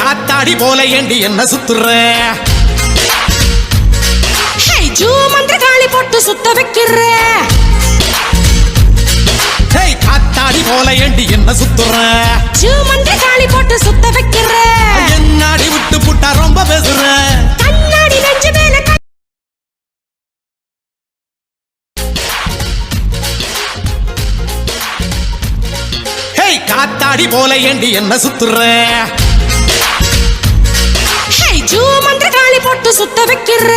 காத்தாடி போல ஏண்டி என்ன சுத்துற? மந்திர காளி போட்டு சுத்த வைக்கிற. காத்தாடி போல ஏண்டி என்ன சுத்துற? மந்திர காளி போட்டு சுத்த வைக்கிற. என்னாடி விட்டு புட்டா ரொம்ப பேசுற. கண்ணாடி நெஞ்சு மேல காத்தாடி போல ஏண்டி என்ன சுத்துற? மந்திர காளி போட்டு சுத்த வைக்கிற.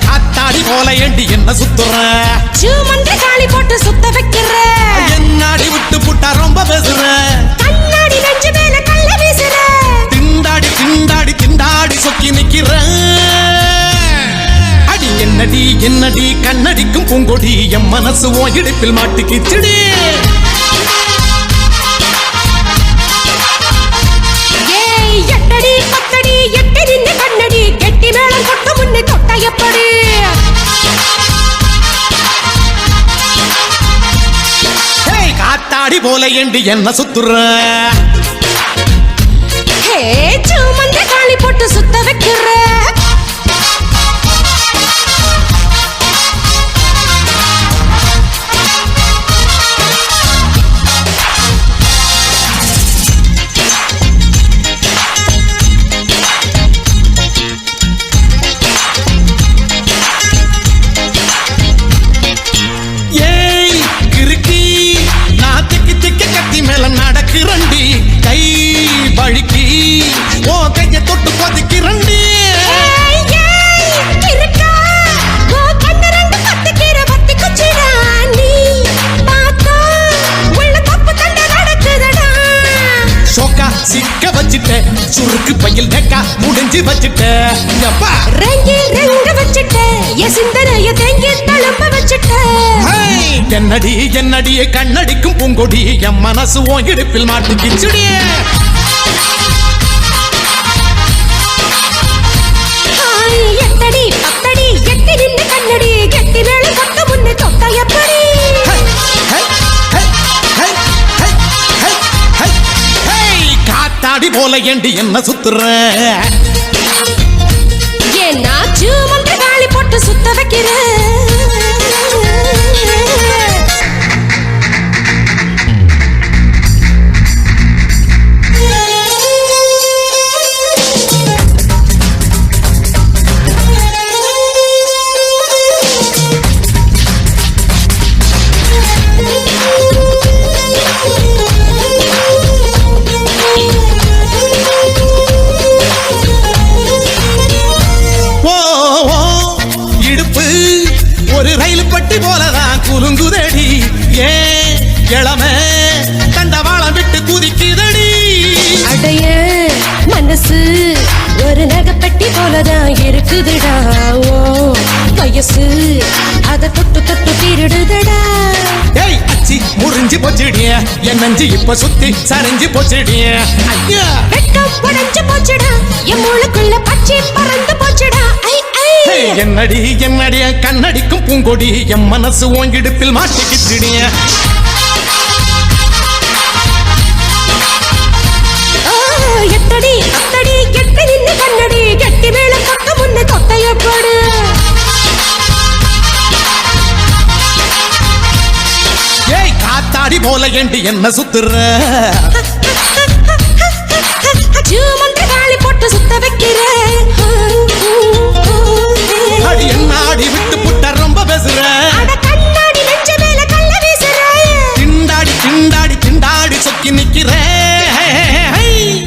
காத்தாடி போல ஏண்டி என்ன சுத்துற? மந்திர காளி போட்டு சுத்த வைக்கிற. என்னாடி விட்டு புட்டா ரொம்ப பேசுற. கண்ணாடி நெஞ்சு மேல கள்ள வீசுற. திண்டாடி திண்டாடி திண்டாடி சொக்கி நிக்கிற. அடி என்னடி என்னடி கண்ணடிக்கும் பூங்கொடி என் மனசு ஓ இடுப்பில் மாட்டுக்கிச்சுடி. எட்டடி பத்தடி எட்டி நின்று கண்ணடி கெட்டி மேளம் கொட்ட முன்னே தொட்ட எப்படி? காத்தாடி போல ஏண்டி என்ன சுத்துற? மந்திர காளி போட்டு சுத்த வைக்கிற. நடக்கிறண்டி கை வழுக்கி ஓ கைய தொட்டு கொதிக்கிறண்டி. சோக்கா சிக்க வச்சிட்ட சுருக்கு பையில் டெக்கா முடிஞ்சு வச்சிட்ட. என்னடி என்னடிய கண்ணடிக்கும் பூங்கொடி என் மனசு ஓ இடுப்பில் மாட்டுக்கிச்சுடி. எட்டடி பத்தடி எட்டி நின்று கண்ணடி கெட்டி மேல கொட்ட முன்னே தொட்ட எப்படி? காத்தாடி போல ஏண்டி என்ன சுத்துற? என்னாச்சு மந்திர காளி போட்டு சுத்த வைக்கிற. ஒரு ரயில் பட்டி போலதான் குலுங்குதடி. ஏன் இளமை தண்டவாளம் விட்டு குதிக்குதடி. அடைய மனசு ஒரு நகைப்பட்டி போலதான் இருக்குதுடா. ஓ வயசு அத தொட்டு தொட்டு திருடுதடா. ஏய் அச்சி முறிஞ்சு போச்சுடிய என் நஞ்சு இப்ப சுத்தி சரிஞ்சு போச்சுடிய. ஐயா வெட்கம் உடைஞ்சு போச்சுடா என் மூளைக்குள்ள பச்சை பறந்து போச்சுடா. என்னடி என்னடிய கண்ணடிக்கும் பூங்கொடி என் மனசு ஓங்கிடுப்பில் மாட்டிக்கிச்சுடிய. எட்டடி அத்தடி எட்டி நின்று கண்ணடி கெட்டி மேல கொட்ட முன்னே தொட்ட எப்படி? ஏய் காத்தாடி போல ஏண்டி என்ன சுத்துற?